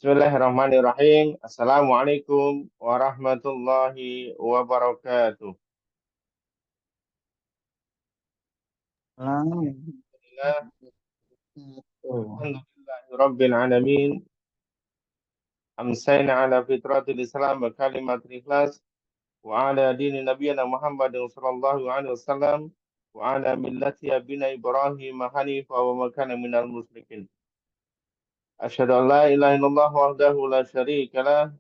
Bismillahirrahmanirrahim. Assalamualaikum warahmatullahi wabarakatuh. Salam. Alhamdulillah, alhamdulillahi rabbil alamin. Amsayna ala fitratil Islam wa kalimatul ikhlas wa ala dini nabiyina Muhammadin sallallahu alaihi wasallam wa ala millati abina Ibrahim hanifa wa ma kana minal musyrikin. Asyhadu an la ilaha illallah wahdahu la syarika lah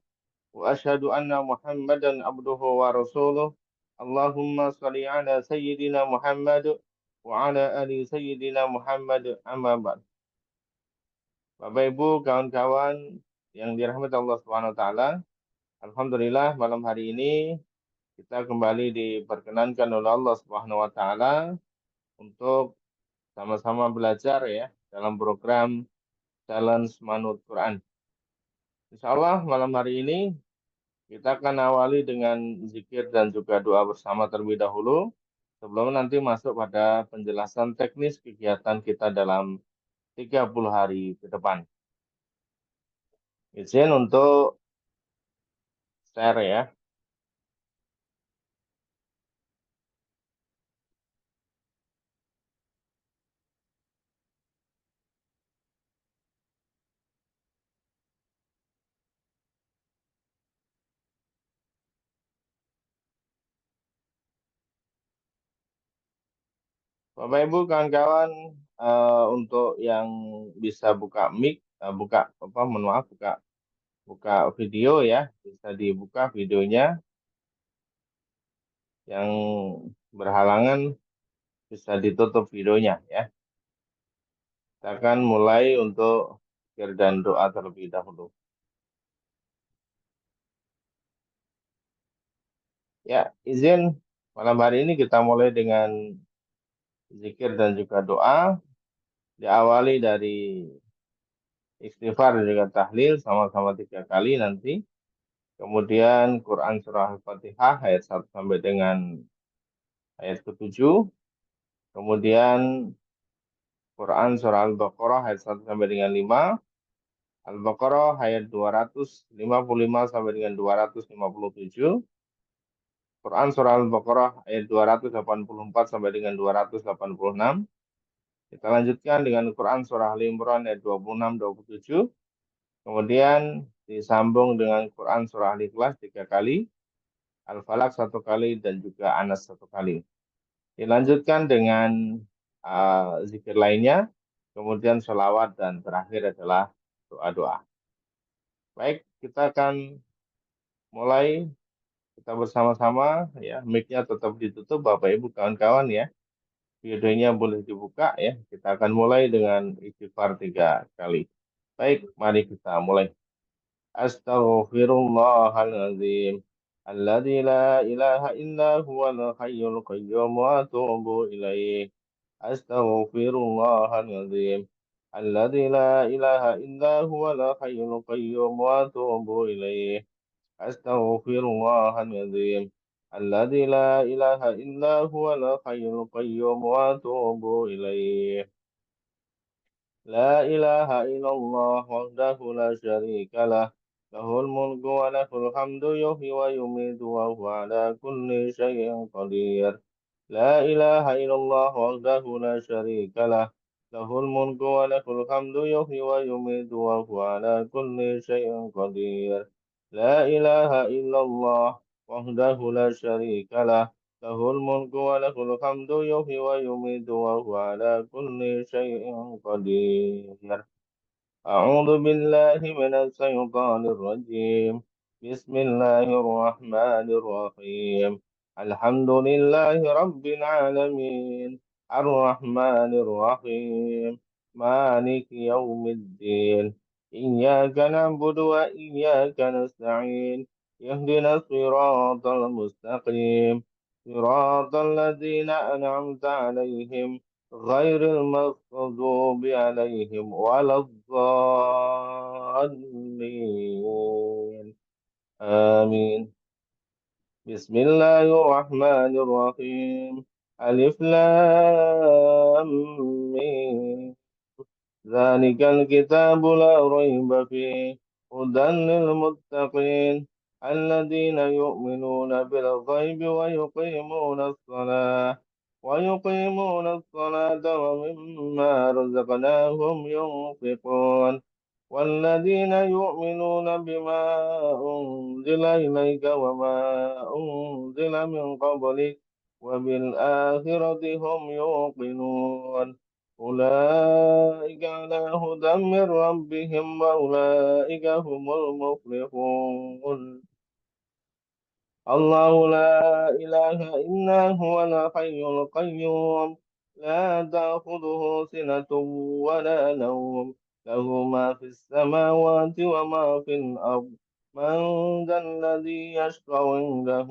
وأشهد أن محمدا عبده ورسوله اللهم صل على سيدنا محمد وعلى آل سيدنا Muhammad amma ba'd. Bapak Ibu, kawan-kawan yang dirahmati Allah Subhanahu wa taala, alhamdulillah malam hari ini kita kembali diperkenankan oleh Allah Subhanahu wa taala untuk sama-sama belajar ya dalam program Challenge Manut Quran. Insya Allah malam hari ini kita akan awali dengan zikir dan juga doa bersama terlebih dahulu sebelum nanti masuk pada penjelasan teknis kegiatan kita dalam 30 hari ke depan. Izin untuk share ya. Bapak Ibu kawan-kawan, untuk yang bisa buka mic, buka apa mohon maaf buka buka video ya, bisa dibuka videonya. Yang berhalangan bisa ditutup videonya ya. Kita akan mulai untuk zikir dan doa terlebih dahulu. Ya, izin malam hari ini kita mulai dengan zikir dan juga doa. Diawali dari istighfar dan juga tahlil sama-sama 3 kali nanti. Kemudian Quran Surah Al-Fatihah ayat 1 sampai dengan ayat ke-7. Kemudian Quran Surah Al-Baqarah ayat 1 sampai dengan 5. Al-Baqarah ayat 255 sampai dengan 257. Quran Surah Al-Baqarah ayat 284 sampai dengan 286. Kita lanjutkan dengan Quran Surah Al-Imran ayat 26-27. Kemudian disambung dengan Quran Surah Al-Ikhlas 3 kali, Al-Falaq 1 kali, dan juga Anas 1 kali. Dilanjutkan dengan zikir lainnya, kemudian sholawat, dan terakhir adalah doa-doa. Baik, kita akan mulai kita bersama-sama ya, mic-nya tetap ditutup Bapak Ibu kawan-kawan ya. Videonya boleh dibuka ya. Kita akan mulai dengan istighfar 3 kali. Baik, mari kita mulai. Astaghfirullahaladzim. Alladzi la ilaha illa huwal hayyul qayyum wa atubu ilaih. Astaghfirullahaladzim. Alladzi la ilaha illa huwal hayyul qayyum wa atubu ilaih. Astaghfirullahaladzim. Alladzi la ilaha illa huwal hayyul qayyum wa atubu ilaih. لا إله إلا الله وحده لا شريك له له الملك وله الحمد يحيي ويميت وهو على كل شيء قدير لا إله إلا الله وحده لا شريك له له الملك وله الحمد يحيي ويميت وهو على كل شيء قدير لا إله إلا الله وحده لا شريك له له الملك وله الحمد يحيي ويميت وهو على كل شيء قدير أعوذ بالله من الشيطان الرجيم بسم الله الرحمن الرحيم الحمد لله رب العالمين الرحمن الرحيم مالك يوم الدين إياك نعبد وإياك نستعين اهدنا الصراط المستقيم صراط الذين أنعمت عليهم غير المغضوب عليهم ولا الضالين آمين بسم الله الرحمن الرحيم ألف لام ميم ذلك الكتاب لا ريب فيه هدى للمتقين الذين يؤمنون بالغيب ويقيمون الصلاة ومما رزقناهم ينفقون والذين يؤمنون بما أنزل إليك وما أنزل من قبلك وبالآخرة هم يوقنون أولئك على هدى من ربهم وأولئك هم المفلحون الله لا إله إلا هو الحي القيوم لا تأخذه سنة ولا نوم له ما في السماوات وما في الأرض من ذا الذي يشفع عنده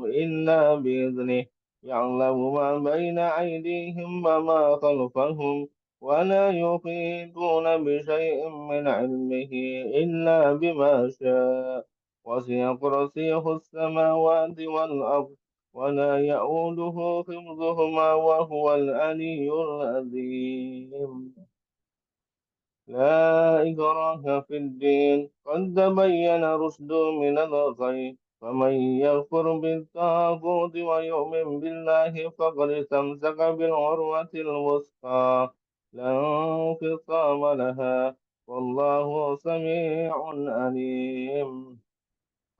إلا بإذنه يعلم ما بين أيديهم وما خلفهم ولا يحيطون بشيء من علمه إلا بما شاء وسع كرسيه السماوات والأرض ولا يؤوده حفظهما وهو العلي العظيم لا إكراه في الدين قد تبين رشد من الغي فمن يكفر بالطاغوت ويؤمن بالله فقد استمسك بالعروة الوثقى لا انفصام لها والله سميع عليم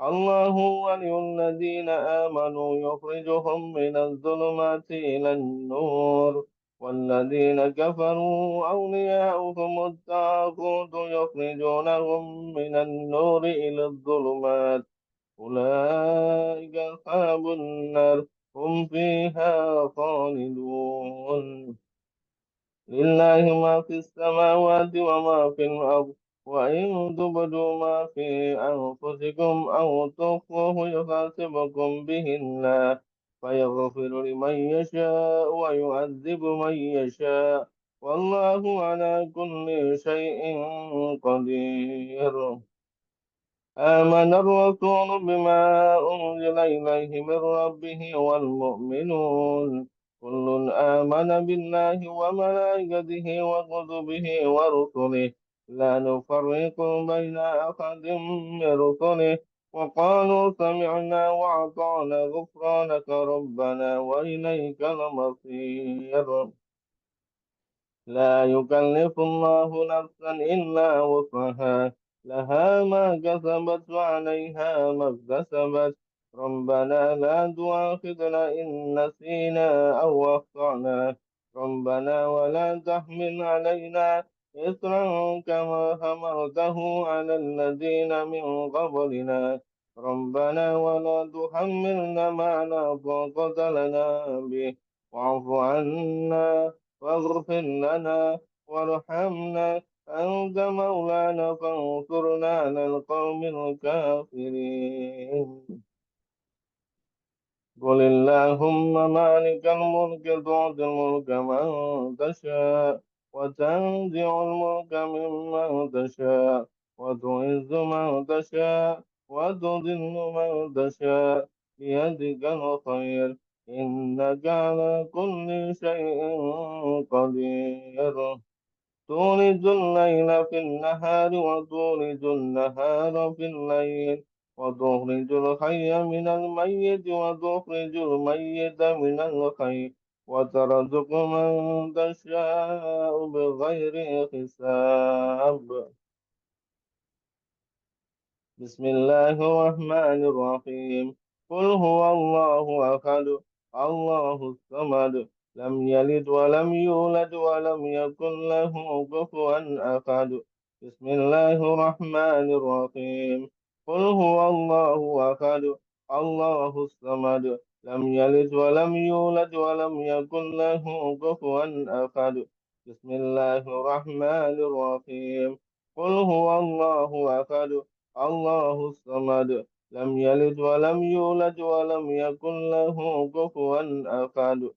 الله ولي الذين آمنوا يخرجهم من الظلمات إلى النور والذين كفروا أولياؤهم الطاغوت يخرجونهم من النور إلى الظلمات أولئك أصحاب النار هم فيها خالدون لله ما في السماوات وما في الأرض وإن تبدوا ما في أنفسكم أو تخفوه يحاسبكم به الله فيغفر لمن يشاء ويعذب من يشاء والله على كل شيء قدير آمن الرسول بما أنزل إليه من ربه والمؤمنون كل آمن بالله وملائكته وكتبه ورسله لا نفرق بين أحد من رسله وقالوا سمعنا وأطعنا غفرانك ربنا وإليك المصير لا يكلف الله نفسا إلا وسعها لها ما كسبت وعليها ما اكتسبت ربنا لا تؤاخذنا إن نسينا أو أخطأنا ربنا ولا تحمل علينا إصرا كما حملته على الذين من قبلنا ربنا ولا تحملنا ما لا طاقة لنا به واعف عنا واغفر لنا وارحمنا أنت مولانا فانصرنا على القوم الكافرين قل اللهم مالك الملك تعطي الملك من تشاء وتنزع الملك ممن تشاء وتعز من تشاء وتذل من تشاء بيدك الخير إنك على كل شيء قدير تولج الليل في النهار وتولج النهار في الليل وتخرج الحي من الميت وتخرج الميت من الحي وترزق من تشاء بغير حساب بسم الله الرحمن الرحيم قل هو الله أحد الله الصمد لم يلد ولم يولد ولم يكن له كفوا أحد بسم الله الرحمن الرحيم قل هو الله أحد الله الصمد لم يلد ولم يولد ولم يكن له كفوا أحد بسم الله الرحمن الرحيم قل هو الله أحد الله الصمد لم يلد ولم يولد ولم يكن له كفوا أحد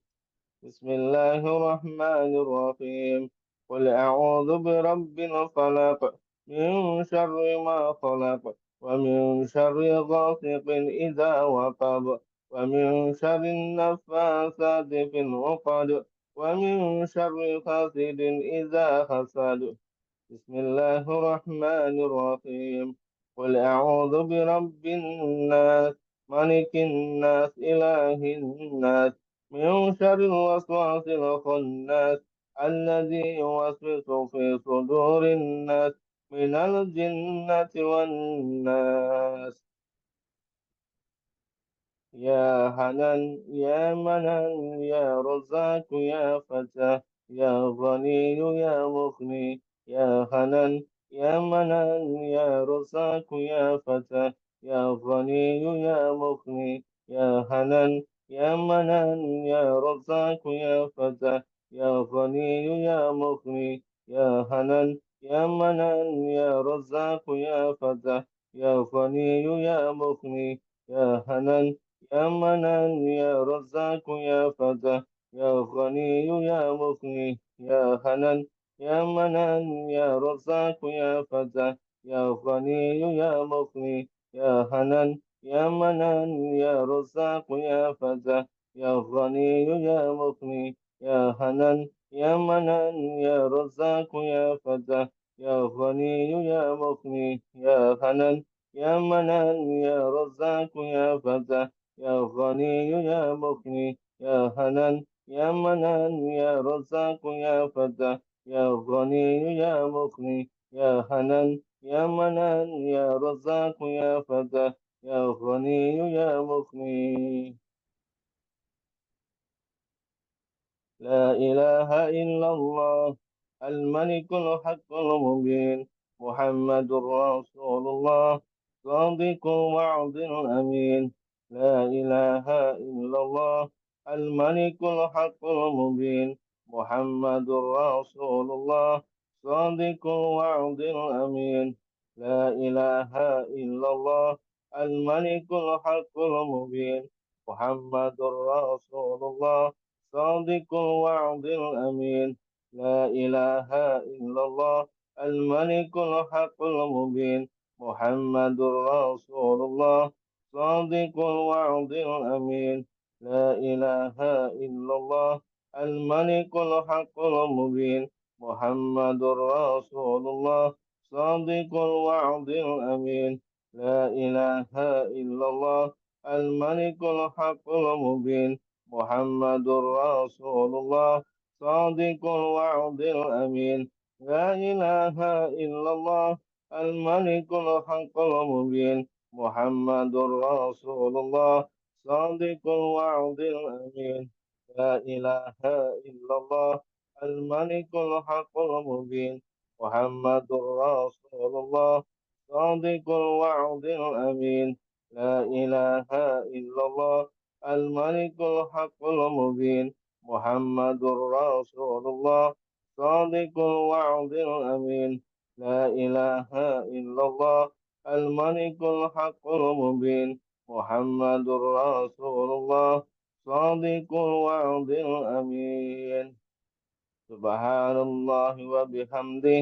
بسم الله الرحمن الرحيم قل أعوذ برب الفلق من شر ما خلق ومن شر غاسق إذا وقب ومن شر النفاثات في العقد ومن شر حاسد إذا حسد بسم الله الرحمن الرحيم قل أعوذ برب الناس ملك الناس إله الناس من شر الوسواس الخناس الذي يوسوس في صدور الناس من الجنة والناس. يا حنان يا منان يا رزاق يا فتى يا غني يا مغني. يا حنان يا منان يا رزاق يا فتى يا غني يا مغني. يا حنان يا منان يا رزاق يا فتى يا غني يا مغني. يا حنان يا منان يا رزاق يا فتى يا غني يا مغني. يا حنان يا منان يا رزاق يا فتى يا غني يا مغني. يا حنان يا منان يا رزاق يا فتى يا غني يا مغني. يا حنان يا منان يا رزاق يا فتى يا غني يا مغني. يا حنان يا منان يا رزاق يا فتى يا غني يا مغني. يا حنان يا منان يا رزاق يا فتى يا غني يا مغني. يا حنان يا منان يا رزاق يا فتى يا غني يا مغني. يا حنان يا منان يا رزاق يا فتى يا غني يا مغني. لا إله إلا الله الملك الحق المبين محمد رسول الله صادق وعد أمين. لا إله إلا الله الملك الحق المبين محمد رسول الله صادق وعد أمين. لا إله إلا الله الملك الحق المبين محمد رسول الله صادق وعد أمين. لا إله إلا الله الملك الحق المبين محمد رسول الله صادق وعد أمين. لا إله إلا الله الملك الحق المبين محمد رسول الله صادق وعد أمين. لا إله إلا الله الملك الحق المبين محمد رسول الله صادق الوعد الأمين. لا إله إلا الله الملك الحق المبين محمد رسول الله صادق الوعد الأمين. لا إله إلا الله الملك الحق المبين محمد رسول الله صادق الوعد الأمين. لا إله إلا الله الملك الحق المبين محمد رسول الله صادق الوعد الأمين. لا إله إلا الله الملك الحق المبين محمد رسول الله صادق الوعد الأمين. سبحان الله وبحمده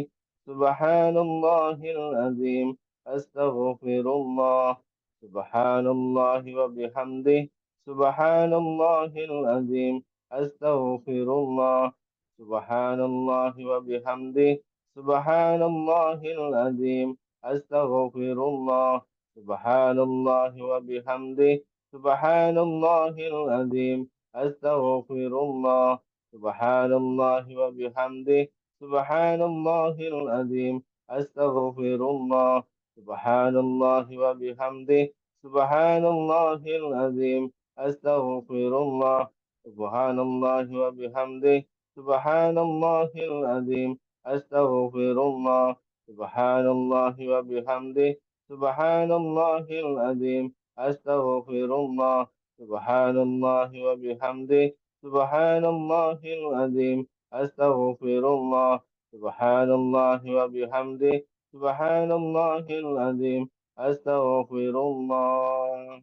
سبحان الله العظيم أستغفر الله. سبحان الله وبحمده سبحان الله العظيم أستغفر الله. سبحان الله وبحمده سبحان الله العظيم أستغفر الله. سبحان الله وبحمده سبحان الله العظيم أستغفر الله. سبحان الله وبحمده سبحان الله العظيم أستغفر الله. سبحان الله وبحمده سبحان الله العظيم أستغفر الله. سبحان الله وبحمده سبحان الله العظيم أستغفر الله. سبحان الله وبحمده سبحان الله العظيم أستغفر الله. سبحان الله وبحمده سبحان الله العظيم أستغفر الله. سبحان الله وبحمده سبحان الله العظيم أستغفر الله.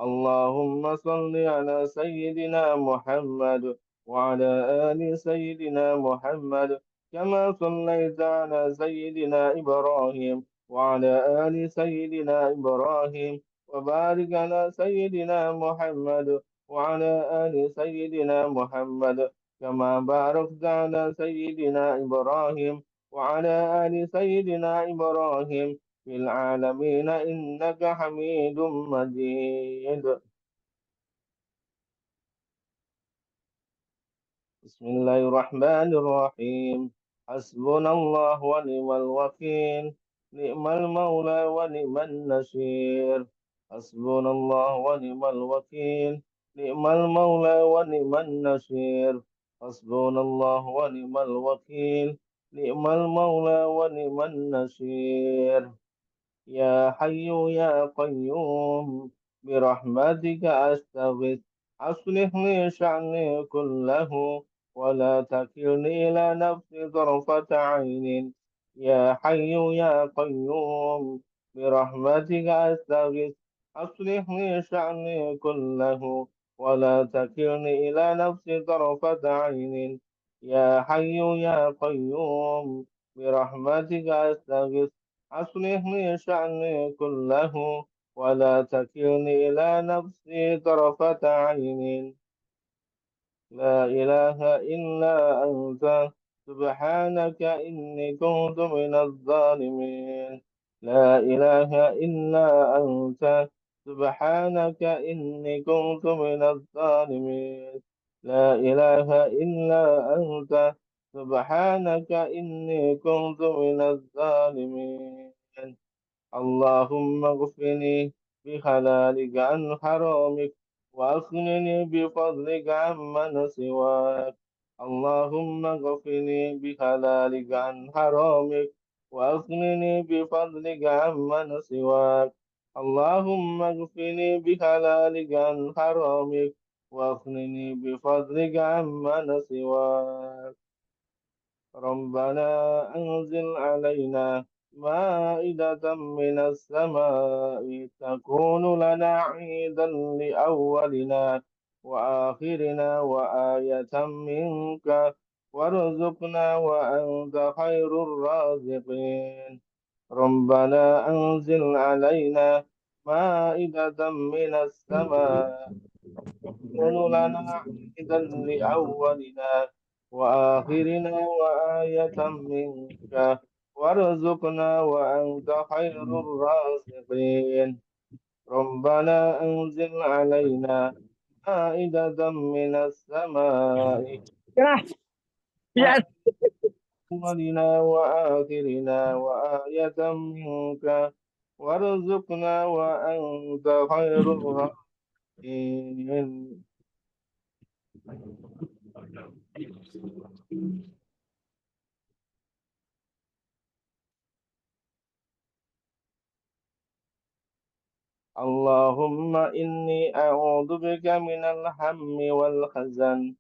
اللهم صل على سيدنا محمد وعلى آل سيدنا محمد كما صليت على سيدنا إبراهيم وعلى آل سيدنا إبراهيم وبارك على سيدنا محمد وعلى آل سيدنا محمد كما باركت على سيدنا إبراهيم وعلى آل سيدنا إبراهيم في العالمين إنك حميد مجيد. بسم الله الرحمن الرحيم. حسبنا الله ونعم الوكيل. نعم المولى ونعم النصير. حسبنا الله ونعم الوكيل. نعم المولى ونعم النصير. حسبنا الله ونعم الوكيل. نعم المولى ونعم النصير. يا حي يا قيوم برحمتك أستغيث. أصلح لي شأني كله ولا تكلني إلى نفسي طرفة عين. يا حي يا قيوم برحمتك أستغيث. أصلح لي شأني كله ولا تكلني إلى نفسي طرفة عين. يا حي يا قيوم برحمتك أستغيث. أصلح لي شأني كله ولا تكلني إلى نفسي طرفة عين. لا إله إلا أنت سبحانك إني كنت من الظالمين. لا إله إلا أنت سبحانك إني كنت من الظالمين. لا إله إلا أنت سبحانك إني كنت من الظالمين. اللهم اغفني بحلالك عن حرامك وأغنني بفضلك عمن سواك. اللهم اغفني بحلالك عن حرامك وأغنني بفضلك عمن سواك. اللهم اغفني بحلالك عن حرامك وأغنني بفضلك عمن سواك. ربنا أنزل علينا مائدة من السماء تكون لنا عيدا لأولنا وآخرنا وآية منك وارزقنا وأنت خير الرازقين. ربنا أنزل علينا مائدة من السماء تكون لنا عيدا لأولنا وآخرنا وآية منك وارزقنا وأنت خير الرازقين. ربنا أنزل علينا مائدة من السماء Ya, أولنا وآخرنا وآية منك وارزقنا وأنت خير الرازقين. اللهم إني أعوذ بك من الهم والحزن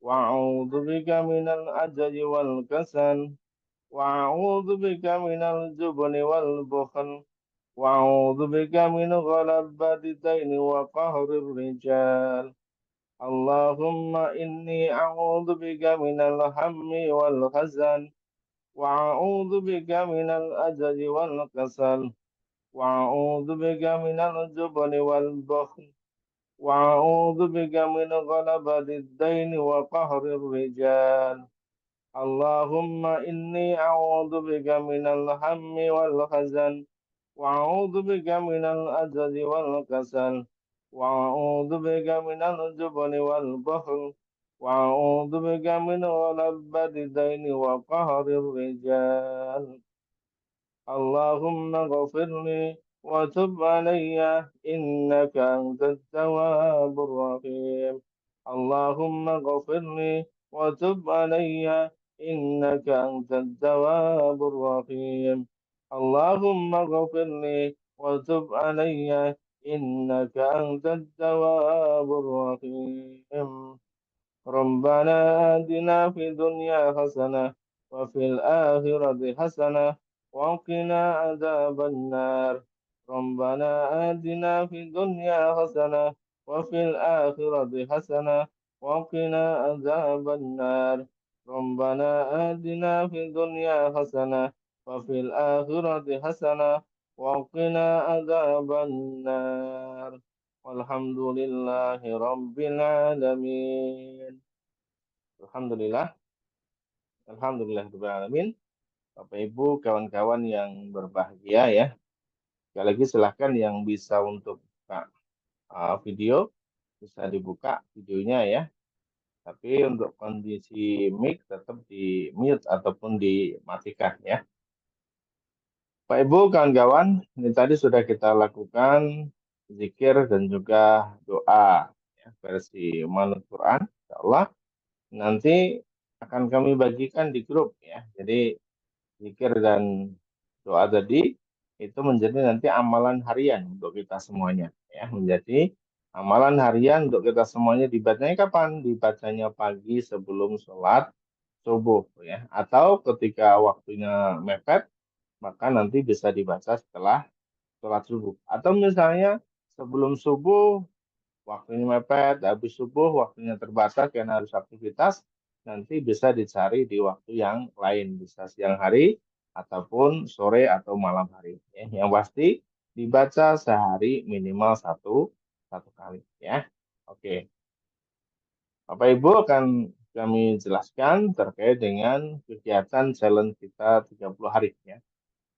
وأعوذ بك من العجز والكسل وأعوذ بك من الجبن والبخل وأعوذ بك من غلبة الدين وقهر الرجال. اللهم إني أعوذ بك من الهم والحزن وأعوذ بك من العجز والكسل وأعوذ بك من الجبن والبخل وأعوذ بك من غلبة الدين وقهر الرجال. اللهم إني أعوذ بك من الهم والحزن وأعوذ بك من العجز والكسل وأعوذ بك من الجبن والبخل وأعوذ بك من غلبة الدين وقهر الرجال. اللهم اغفر لي وتب علي إنك أنت التواب الرحيم. اللهم اغفر لي وتب علي إنك أنت التواب الرحيم. اللهم اغفر لي وتب علي إنك أنت التواب الرحيم. ربنا آتنا في الدنيا حسنة وفي الآخرة حسنة وقنا عذاب النار. ربنا آتنا في الدنيا حسنة وفي الآخرة حسنة وقنا عذاب النار. ربنا آتنا في الدنيا حسنة وفي الآخرة حسنة وقنا عذاب النار. والحمد لله رب العالمين. Alhamdulillah, Alhamdulillah Rabbil Alamin. Bapak Ibu, kawan-kawan yang berbahagia ya. Sekali lagi silahkan yang bisa untuk buka video, bisa dibuka videonya ya. Tapi untuk kondisi mic tetap di mute ataupun dimatikan ya. Pak Ibu, kawan-kawan, ini tadi sudah kita lakukan zikir dan juga doa ya, versi Manut Quran. Insya Allah nanti akan kami bagikan di grup ya. Jadi zikir dan doa tadi itu menjadi nanti amalan harian untuk kita semuanya ya, menjadi amalan harian untuk kita semuanya. Dibacanya kapan? Dibacanya pagi sebelum sholat subuh ya, atau ketika waktunya mepet maka nanti bisa dibaca setelah sholat subuh, atau misalnya sebelum subuh waktunya mepet, habis subuh waktunya terbatas karena harus aktivitas, nanti bisa dicari di waktu yang lain, bisa siang hari ataupun sore atau malam hari. Ya. Yang pasti dibaca sehari minimal satu kali ya. Oke, Bapak Ibu akan kami jelaskan terkait dengan kegiatan challenge kita 30 hari ya.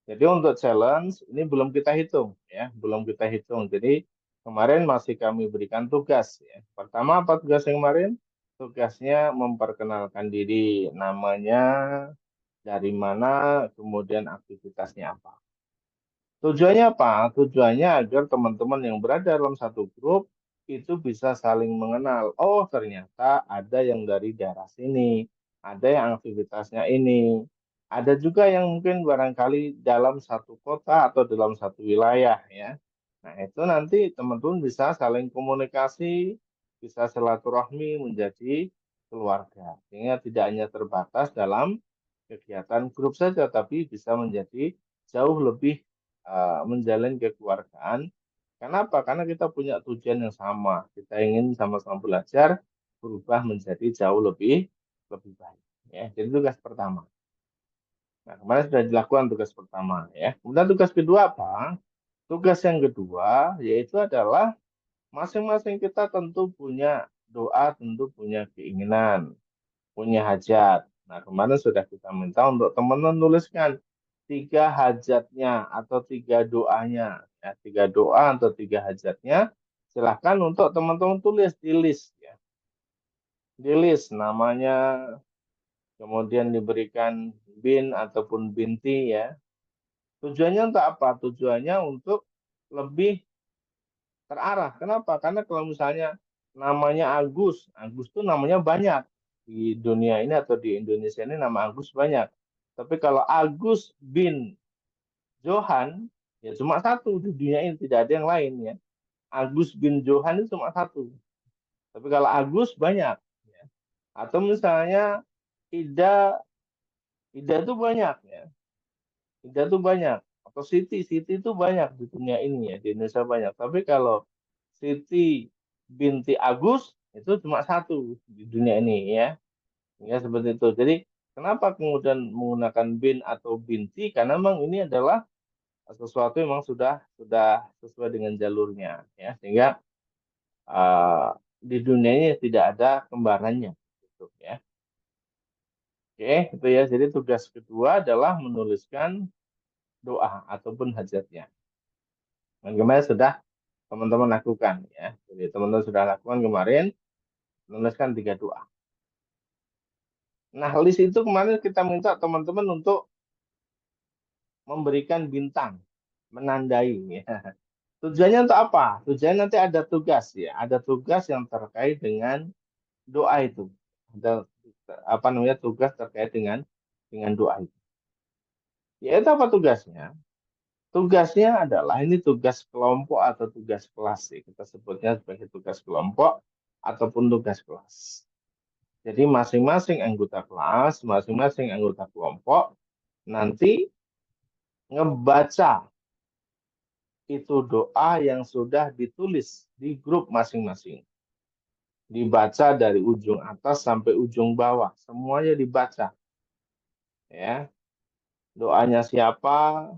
Jadi untuk challenge ini belum kita hitung ya, belum kita hitung. Jadi kemarin masih kami berikan tugas ya. Pertama apa tugas yang kemarin? Tugasnya memperkenalkan diri, namanya dari mana, kemudian aktivitasnya apa. Tujuannya apa? Tujuannya agar teman-teman yang berada dalam satu grup itu bisa saling mengenal. Oh, ternyata ada yang dari daerah sini, ada yang aktivitasnya ini, ada juga yang mungkin barangkali dalam satu kota atau dalam satu wilayah ya. Nah, itu nanti teman-teman bisa saling komunikasi, bisa silaturahmi menjadi keluarga. Sehingga tidak hanya terbatas dalam kegiatan grup saja, tapi bisa menjadi jauh lebih menjalin kekeluargaan. Kenapa? Karena kita punya tujuan yang sama. Kita ingin sama-sama belajar berubah menjadi jauh lebih baik. Ya, jadi tugas pertama. Nah, kemarin sudah dilakukan tugas pertama ya. Kemudian tugas kedua apa? Tugas yang kedua yaitu adalah masing-masing kita tentu punya doa, tentu punya keinginan, punya hajat. Nah, kemarin sudah kita minta untuk teman-teman tuliskan tiga hajatnya atau tiga doanya. Ya, tiga doa atau tiga hajatnya. Silahkan untuk teman-teman tulis di list. Ya. Di list namanya, kemudian diberikan bin ataupun binti ya. Tujuannya untuk apa? Tujuannya untuk lebih terarah. Kenapa? Karena kalau misalnya namanya Agus, Agus tuh namanya banyak di dunia ini atau di Indonesia ini nama Agus banyak. Tapi kalau Agus bin Johan ya cuma satu di dunia ini, tidak ada yang lain ya. Agus bin Johan itu cuma satu. Tapi kalau Agus banyak. Ya. Atau misalnya Ida, Ida itu banyak ya. Ida itu banyak. Atau Siti, Siti itu banyak di dunia ini ya, di Indonesia banyak. Tapi kalau Siti binti Agus itu cuma satu di dunia ini ya. Ya seperti itu. Jadi kenapa kemudian menggunakan bin atau binti? Karena memang ini adalah sesuatu yang memang sudah sesuai dengan jalurnya ya. Sehingga uh, di dunia ini tidak ada kembarannya gitu ya. Oke, itu ya. Jadi tugas kedua adalah menuliskan doa ataupun hajatnya. Dan kemarin sudah teman-teman lakukan ya. Jadi teman-teman sudah lakukan kemarin, menuliskan tiga doa. Nah, list itu kemarin kita minta teman-teman untuk memberikan bintang, menandai. Ya. Tujuannya untuk apa? Tujuannya nanti ada tugas ya, ada tugas yang terkait dengan doa itu. Ada apa namanya tugas terkait dengan doa itu. Ya itu apa tugasnya? Tugasnya adalah ini tugas kelompok atau tugas kelas sih. Kita sebutnya sebagai tugas kelompok ataupun tugas kelas. Jadi masing-masing anggota kelas, masing-masing anggota kelompok nanti ngebaca itu doa yang sudah ditulis di grup masing-masing. Dibaca dari ujung atas sampai ujung bawah, semuanya dibaca. Ya, doanya siapa,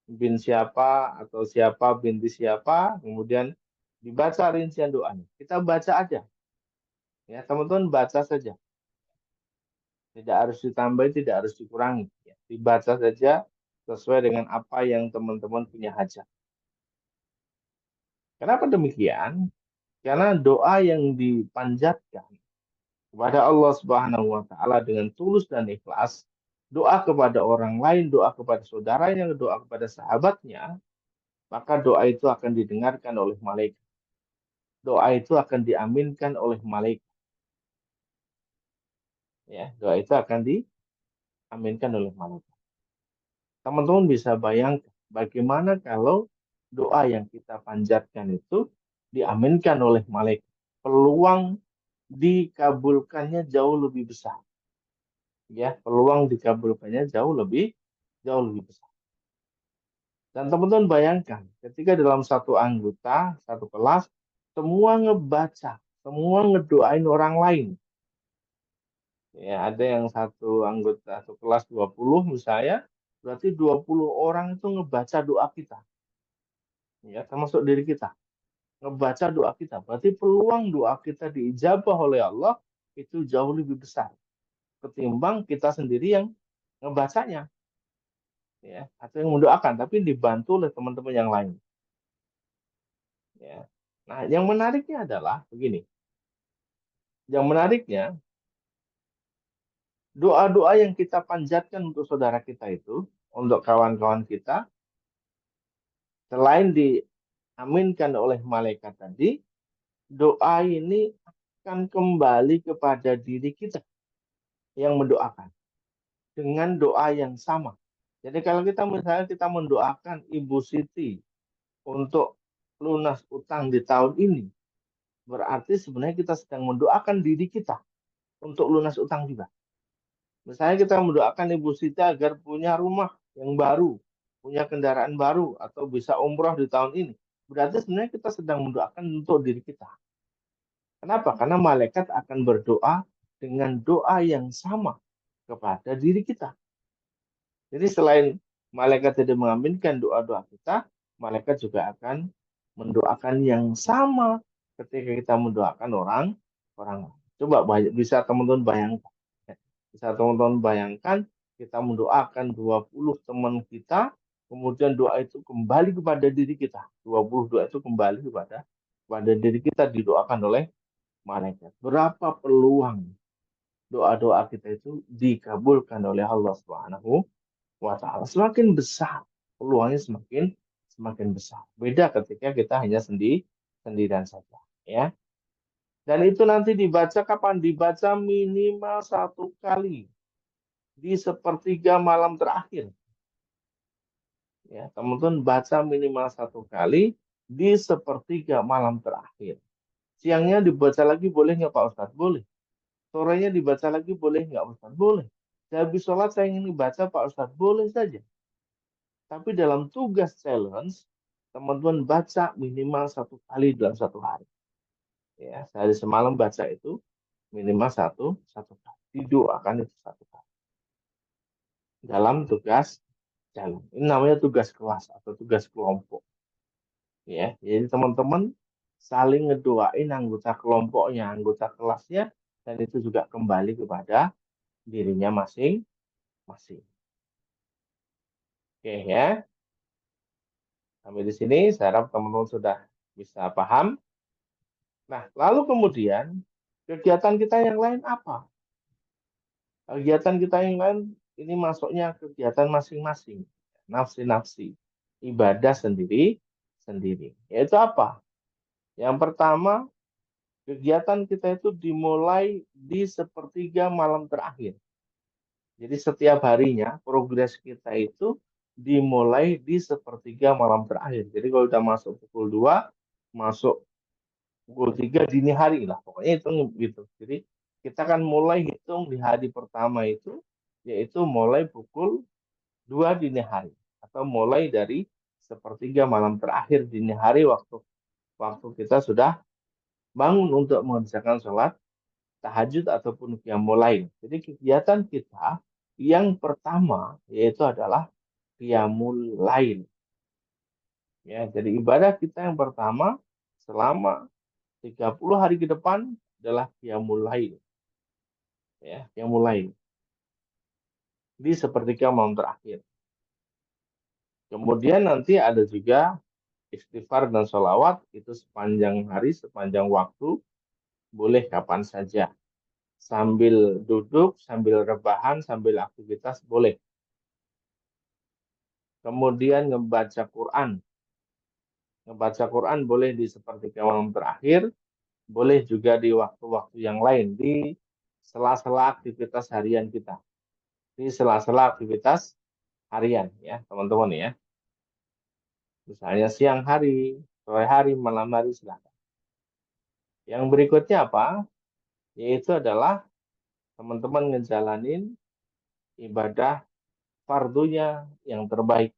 bin siapa, atau siapa binti siapa, kemudian dibaca rincian doanya. Kita baca aja, ya teman-teman baca saja. Tidak harus ditambahin, tidak harus dikurangi. Ya. dibaca saja sesuai dengan apa yang teman-teman punya hajat. Kenapa demikian? Karena doa yang dipanjatkan kepada Allah Subhanahu wa taala dengan tulus dan ikhlas, doa kepada orang lain, doa kepada saudaranya, doa kepada sahabatnya, maka doa itu akan didengarkan oleh malaikat. Doa itu akan diaminkan oleh malaikat. Ya, doa itu akan diaminkan oleh malaikat. Teman-teman bisa bayangkan bagaimana kalau doa yang kita panjatkan itu diaminkan oleh malaikat. Peluang dikabulkannya jauh lebih besar. Ya, peluang dikabulkannya jauh lebih besar. Dan teman-teman bayangkan, ketika dalam satu anggota, satu kelas, semua ngebaca, semua ngedoain orang lain. Ya, ada yang satu anggota, satu kelas 20 misalnya, berarti 20 orang itu ngebaca doa kita. Ya, termasuk diri kita. Ngebaca doa kita. Berarti peluang doa kita diijabah oleh Allah itu jauh lebih besar ketimbang kita sendiri yang ngebacanya. Ya, atau yang mendoakan, tapi dibantu oleh teman-teman yang lain. Ya. Nah, yang menariknya adalah begini. Yang menariknya, doa-doa yang kita panjatkan untuk saudara kita itu, untuk kawan-kawan kita, selain diaminkan oleh malaikat tadi, doa ini akan kembali kepada diri kita yang mendoakan dengan doa yang sama. Jadi kalau kita misalnya kita mendoakan Ibu Siti untuk lunas utang di tahun ini, berarti sebenarnya kita sedang mendoakan diri kita untuk lunas utang juga. Misalnya kita mendoakan Ibu Siti agar punya rumah yang baru, punya kendaraan baru, atau bisa umroh di tahun ini. Berarti sebenarnya kita sedang mendoakan untuk diri kita. Kenapa? Karena malaikat akan berdoa dengan doa yang sama kepada diri kita. Jadi selain malaikat tidak mengaminkan doa-doa kita, malaikat juga akan mendoakan yang sama ketika kita mendoakan orang. Coba bisa teman-teman bayangkan. Bisa teman-teman bayangkan kita mendoakan 20 teman kita, kemudian doa itu kembali kepada diri kita. 20 doa itu kembali kepada diri kita didoakan oleh malaikat. Berapa peluang doa-doa kita itu dikabulkan oleh Allah Subhanahu wa taala? Semakin besar peluangnya, semakin besar. Beda ketika kita hanya sendirian saja, ya. Dan itu nanti dibaca kapan? Dibaca minimal 1 kali di sepertiga malam terakhir. Ya, teman-teman baca minimal 1 kali di sepertiga malam terakhir. Siangnya dibaca lagi boleh nggak Pak Ustadz? Boleh. Sorenya dibaca lagi boleh nggak Ustadz? Boleh. Habis sholat saya ingin dibaca Pak Ustadz? Boleh saja. Tapi dalam tugas challenge, teman-teman baca minimal 1 kali dalam 1 hari. Ya, sehari semalam baca itu minimal satu kali. Didoakan itu 1 kali. Dalam tugas challenge. Ini namanya tugas kelas atau tugas kelompok. Ya, jadi teman-teman saling ngedoain anggota kelompoknya, anggota kelasnya, dan itu juga kembali kepada dirinya masing-masing. Oke ya. Sampai di sini saya harap teman-teman sudah bisa paham. Nah, lalu kemudian kegiatan kita yang lain apa? Kegiatan kita yang lain ini masuknya kegiatan masing-masing. Nafsi-nafsi. Ibadah sendiri. Yaitu apa? Yang pertama, kegiatan kita itu dimulai di sepertiga malam terakhir. Jadi setiap harinya progres kita itu dimulai di sepertiga malam terakhir. Jadi kalau udah masuk pukul 2, masuk pukul 3 dini hari lah. Pokoknya itu gitu. Jadi kita kan mulai hitung di hari pertama itu, yaitu mulai pukul 2 dini hari. Atau mulai dari sepertiga malam terakhir dini hari waktu kita sudah bangun untuk mengerjakan sholat tahajud ataupun qiyamul lail. Jadi kegiatan kita yang pertama yaitu adalah qiyamul lail. Ya, jadi ibadah kita yang pertama selama 30 hari ke depan adalah qiyamul lail. Ya, qiyamul lail. di sepertiga malam terakhir. Kemudian nanti ada juga istighfar dan sholawat itu sepanjang hari, sepanjang waktu, boleh kapan saja. Sambil duduk, sambil rebahan, sambil aktivitas, boleh. Kemudian membaca Quran. Membaca Quran boleh di sepertiga malam terakhir, boleh juga di waktu-waktu yang lain, di sela-sela aktivitas harian kita. Di sela-sela aktivitas harian, ya teman-teman ya. Misalnya siang hari, sore hari, malam hari, silakan. Yang berikutnya apa? Yaitu adalah teman-teman ngejalanin ibadah fardunya yang terbaik.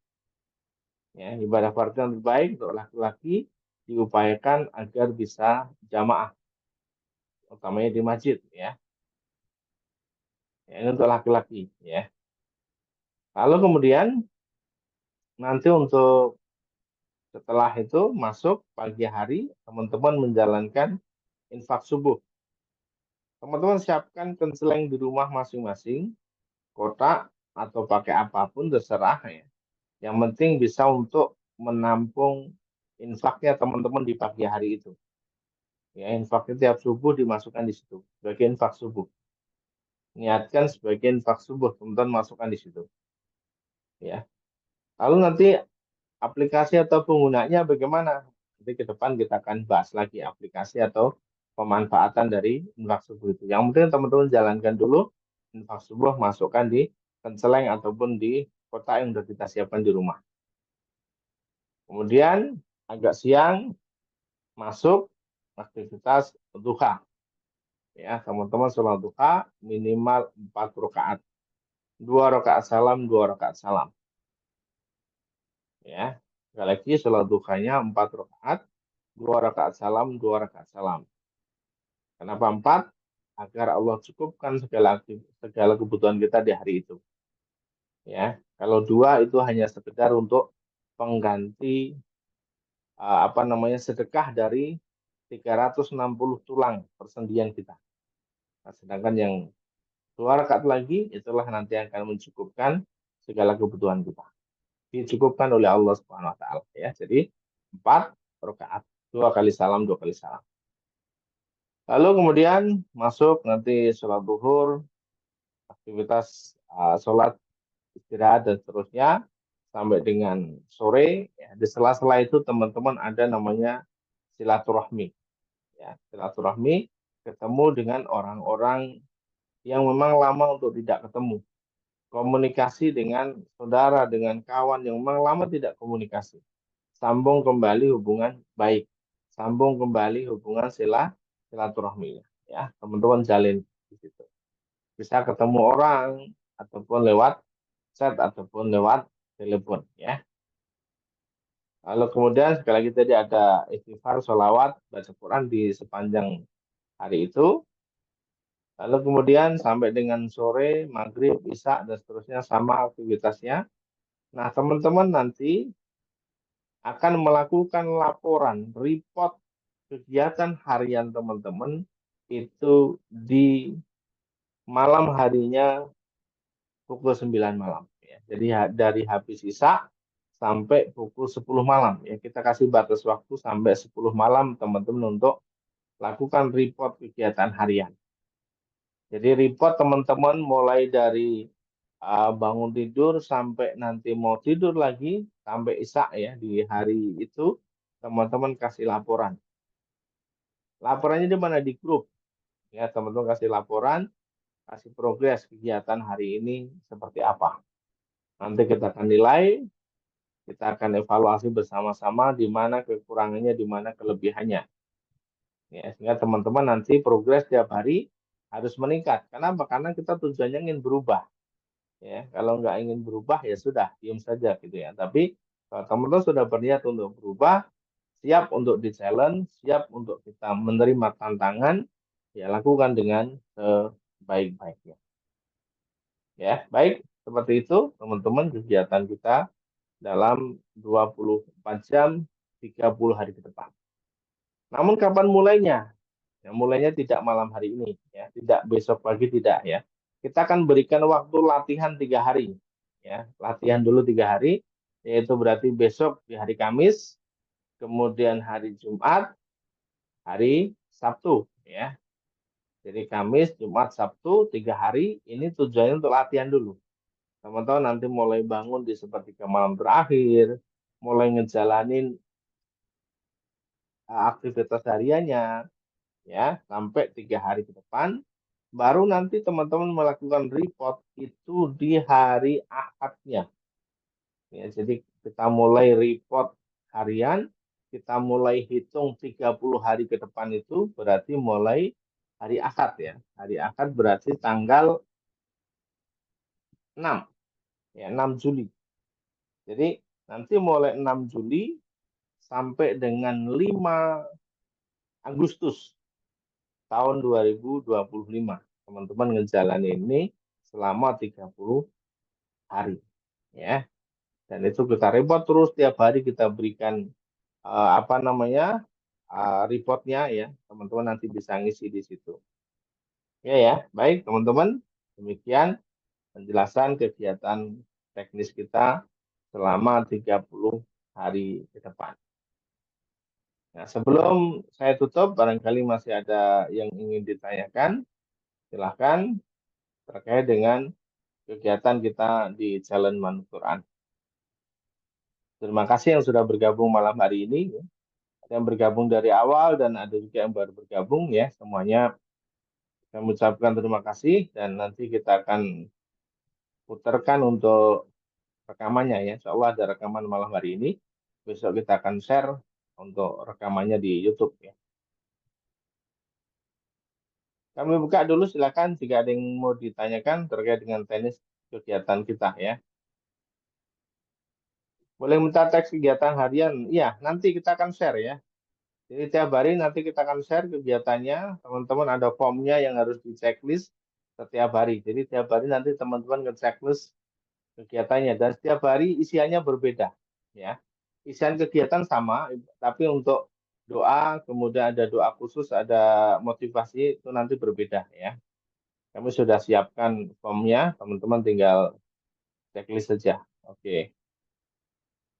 Ya, ibadah fardu yang terbaik untuk laki-laki diupayakan agar bisa jamaah, utamanya di masjid, ya. Ya, ini untuk laki-laki, ya. Lalu kemudian nanti untuk setelah itu masuk pagi hari, teman-teman menjalankan infak subuh. Teman-teman siapkan kenceleng di rumah masing-masing, kotak atau pakai apapun terserah ya. Yang penting bisa untuk menampung infaknya teman-teman di pagi hari itu. Ya, infaknya tiap subuh dimasukkan di situ. Sebagai infak subuh. Niatkan sebagai infak subuh, teman-teman masukkan di situ. Ya. Lalu nanti aplikasi atau penggunanya bagaimana? Nanti ke depan kita akan bahas lagi aplikasi atau pemanfaatan dari infak subuh itu. Yang penting teman-teman jalankan dulu infak subuh, masukkan di kenceleng ataupun di kotak yang sudah kita siapkan di rumah. Kemudian agak siang masuk aktivitas duha. Ya, teman-teman sholat duha minimal 4 rakaat. 2 rakaat salam, 2 rakaat salam. Ya, sekali lagi sholat duhanya 4 rakaat, 2 rakaat salam, 2 rakaat salam. Kenapa 4? Agar Allah cukupkan segala kebutuhan kita di hari itu. Ya, kalau 2 itu hanya sekedar untuk pengganti sedekah dari 360 tulang persendian kita. Nah, sedangkan yang 2 rakaat lagi itulah nanti yang akan mencukupkan segala kebutuhan kita. Dicukupkan oleh Allah Subhanahu wa taala ya. Jadi 4 rakaat, 2 kali salam, 2 kali salam. Lalu kemudian masuk nanti sholat zuhur, aktivitas sholat istirahat dan seterusnya sampai dengan sore. Ya. Di sela-sela itu teman-teman ada namanya silaturahmi. Ya, silaturahmi ketemu dengan orang-orang yang memang lama untuk tidak ketemu. Komunikasi dengan saudara, dengan kawan yang memang lama tidak komunikasi. Sambung kembali hubungan baik. Sambung kembali hubungan silaturahmi. Ya, teman-teman jalin di situ. Bisa ketemu orang ataupun lewat chat ataupun lewat telepon ya. Lalu kemudian sekali lagi tadi ada istighfar, sholawat, baca Quran di sepanjang hari itu. Lalu kemudian sampai dengan sore, maghrib, isya, dan seterusnya sama aktivitasnya. Nah, teman-teman nanti akan melakukan laporan, report kegiatan harian teman-teman itu di malam harinya pukul 9 malam. Ya. Jadi dari habis isya sampai pukul 10 malam. Ya, kita kasih batas waktu sampai 10 malam teman-teman untuk lakukan report kegiatan harian. Jadi report teman-teman mulai dari bangun tidur sampai nanti mau tidur lagi sampai isya ya di hari itu teman-teman kasih laporan. Laporannya di mana di grup ya teman-teman kasih laporan, kasih progres kegiatan hari ini seperti apa. Nanti kita akan nilai, kita akan evaluasi bersama-sama di mana kekurangannya, di mana kelebihannya. Ya, sehingga teman-teman nanti progres tiap hari harus meningkat. Kenapa? Karena kita tujuannya ingin berubah. Ya, kalau nggak ingin berubah ya sudah diam saja gitu ya. Tapi kalau teman-teman sudah berniat untuk berubah, siap untuk di-challenge, siap untuk kita menerima tantangan, ya lakukan dengan sebaik-baiknya. Ya, baik seperti itu teman-teman kegiatan kita dalam 24 jam 30 hari ke depan. Namun kapan mulainya? Ya, mulainya tidak malam hari ini, ya, tidak besok pagi tidak ya. kita akan berikan waktu latihan 3 hari. Ya, latihan dulu 3 hari, yaitu berarti besok di hari Kamis, kemudian hari Jumat, hari Sabtu. Ya, jadi Kamis, Jumat, Sabtu, 3 hari. Ini tujuannya untuk latihan dulu. Teman-teman nanti mulai bangun di sepertiga malam terakhir, mulai ngejalanin aktivitas hariannya, ya, sampai 3 hari ke depan. Baru nanti teman-teman melakukan report itu di hari Ahadnya. Ya, jadi kita mulai report harian, kita mulai hitung 30 hari ke depan itu berarti mulai hari Ahad ya. Hari Ahad berarti tanggal 6, ya, 6 Juli. Jadi nanti mulai 6 Juli sampai dengan 5 Agustus tahun 2025. Teman-teman ngejalanin ini selama 30 hari. Ya. Dan itu kita report terus tiap hari kita berikan apa namanya reportnya ya. Teman-teman nanti bisa ngisi di situ. Ya ya, baik teman-teman. Demikian penjelasan kegiatan teknis kita selama 30 hari ke depan. Nah, sebelum saya tutup, barangkali masih ada yang ingin ditanyakan. Silahkan terkait dengan kegiatan kita di Challenge Manut Quran. Terima kasih yang sudah bergabung malam hari ini. Ada yang bergabung dari awal dan ada juga yang baru bergabung ya. Semuanya saya mengucapkan terima kasih dan nanti kita akan putarkan untuk rekamannya ya. Insya Allah ada rekaman malam hari ini. Besok kita akan share untuk rekamannya di YouTube ya. Kami buka dulu silakan jika ada yang mau ditanyakan terkait dengan teknis kegiatan kita ya. Boleh minta teks kegiatan harian? Iya, nanti kita akan share ya. Jadi tiap hari nanti kita akan share kegiatannya. Teman-teman ada formnya yang harus di checklist setiap hari. Jadi tiap hari nanti teman-teman nge-checklist kegiatannya dan setiap hari isiannya berbeda ya. Isian kegiatan sama, tapi untuk doa, kemudian ada doa khusus, ada motivasi itu nanti berbeda ya. Kami sudah siapkan formnya, teman-teman tinggal checklist saja. Oke.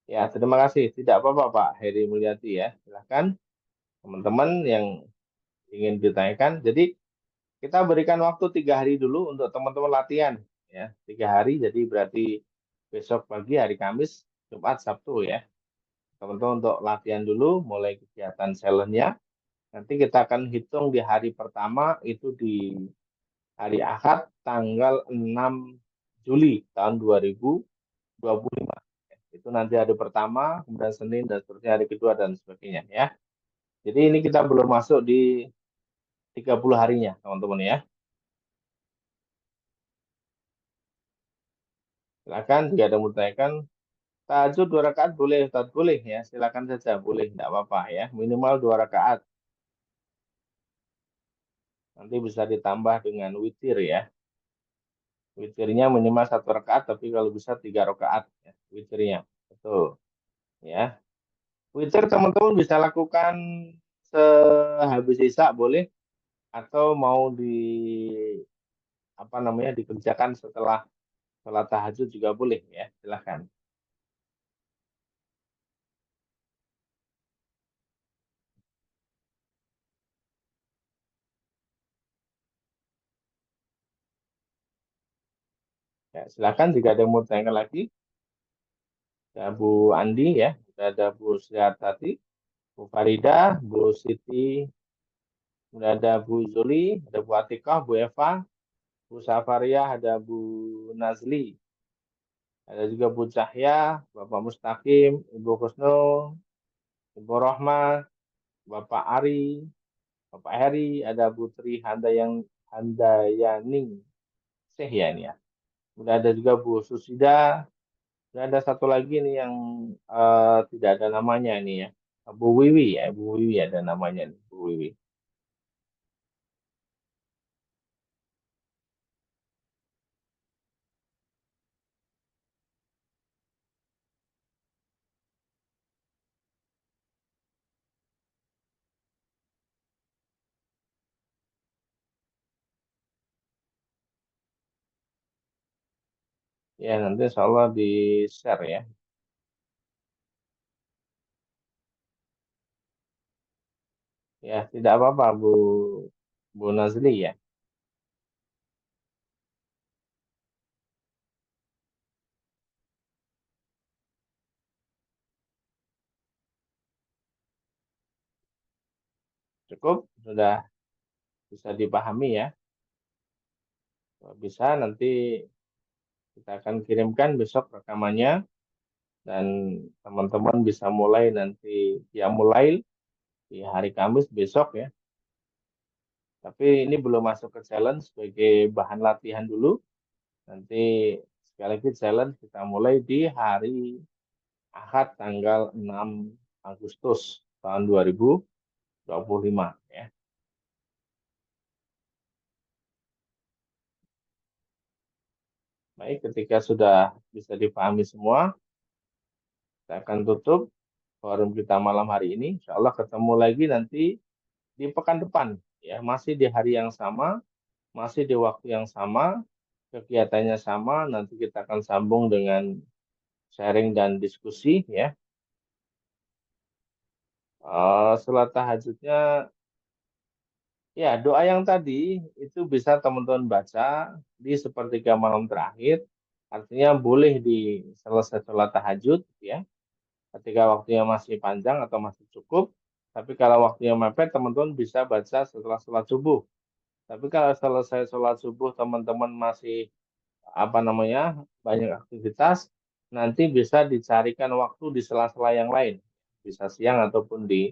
Ya, terima kasih. Tidak apa-apa Pak Heri Mulyadi ya. Silahkan teman-teman yang ingin ditanyakan. Jadi kita berikan waktu 3 hari dulu untuk teman-teman latihan ya. 3 hari, jadi berarti besok pagi hari Kamis, Jumat, Sabtu ya. Teman-teman untuk latihan dulu, mulai kegiatan challenge-nya. Nanti kita akan hitung di hari pertama itu di hari Ahad tanggal 6 Juli tahun 2025. Itu nanti hari pertama, kemudian Senin dan seterusnya hari kedua dan sebagainya ya. Jadi ini kita belum masuk di 30 harinya, teman-teman ya. Silakan jika ada yang mau ditanyakan. Tahajud 2 rakaat boleh, Ustaz? Boleh ya, silakan saja, boleh, tidak apa-apa ya. Minimal 2 rakaat. Nanti bisa ditambah dengan witir ya. Witirnya minimal 1 rakaat, tapi kalau bisa 3 rakaat ya, witirnya. Betul ya. Witir teman-teman bisa lakukan sehabis isya boleh, atau mau di apa namanya dikerjakan setelah sholat tahajud juga boleh ya. Silakan. Ya, silakan jika ada yang mau tanyakan lagi. Ada Bu Andi ya, ada Bu Sriatati, Bu Farida, Bu Siti, kemudian ada Bu Zuli, ada Bu Atikah, Bu Eva, Bu Safaria, ada Bu Nazli, ada juga Bu Cahya, Bapak Mustaqim, Ibu Kusnul, Ibu Rohmah, Bapak Ari, Bapak Heri, ada Bu Tri Handayaning Syekh ya ini ya. Kemudian ada juga Bu Susida, dan ada satu lagi nih yang tidak ada namanya ini ya. Bu Wiwi ya, Bu Wiwi ada namanya nih, Bu Wiwi. Ya, nanti insya Allah di-share ya. Ya, tidak apa-apa Bu Nazli ya. Cukup, sudah bisa dipahami ya. Kalau bisa nanti kita akan kirimkan besok rekamannya dan teman-teman bisa mulai nanti ya mulai di hari Kamis besok ya. Tapi ini belum masuk ke challenge sebagai bahan latihan dulu. Nanti sekali lagi challenge kita mulai di hari Ahad tanggal 6 Agustus tahun 2025 ya. Baik, ketika sudah bisa dipahami semua, saya akan tutup forum kita malam hari ini. Insya Allah ketemu lagi nanti di pekan depan. Ya, masih di hari yang sama, masih di waktu yang sama, kegiatannya sama. Nanti kita akan sambung dengan sharing dan diskusi ya. Setelah tahajudnya, ya doa yang tadi itu bisa teman-teman baca di sepertiga malam terakhir. Artinya boleh di selesai sholat tahajud ya. Ketika waktunya masih panjang atau masih cukup. Tapi kalau waktunya mepet, teman-teman bisa baca setelah sholat subuh. Tapi kalau selesai sholat subuh, teman-teman masih apa namanya banyak aktivitas, nanti bisa dicarikan waktu di sela-sela yang lain. Bisa siang ataupun di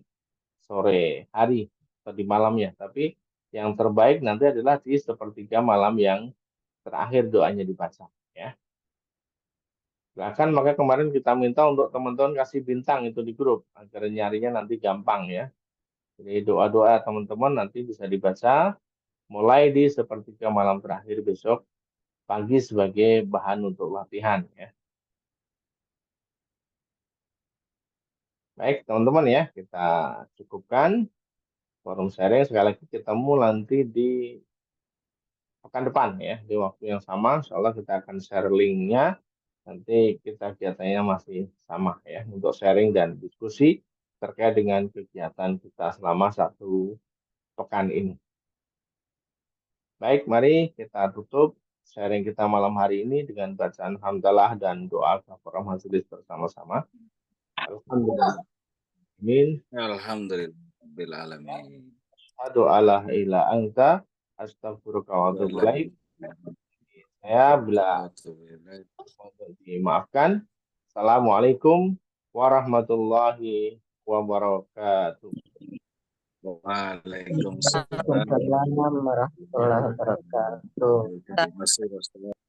sore hari atau di malamnya. Tapi yang terbaik nanti adalah di sepertiga malam yang terakhir doanya dibaca. Ya. Bahkan maka kemarin kita minta untuk teman-teman kasih bintang itu di grup agar nyarinya nanti gampang ya. Jadi doa-doa teman-teman nanti bisa dibaca mulai di sepertiga malam terakhir besok pagi sebagai bahan untuk latihan ya. Baik teman-teman ya, kita cukupkan forum sharing sekali lagi ketemu nanti di pekan depan ya di waktu yang sama. Insya Allah kita akan share linknya. Nanti kita kegiatannya masih sama ya untuk sharing dan diskusi terkait dengan kegiatan kita selama 1 pekan ini. Baik, mari kita tutup sharing kita malam hari ini dengan bacaan hamdalah dan doa kafaraah majelis bersama-sama. Alhamdulillah. Amin. Alhamdulillah alamin. Aduh ala ila anta astagfiruka wa atubu ilaik. Saya bila dimaafkan. Assalamualaikum warahmatullahi wabarakatuh. Waalaikumsalam Waalaikumsalam warahmatullahi wabarakatuh. warahmatullahi wabarakatuh.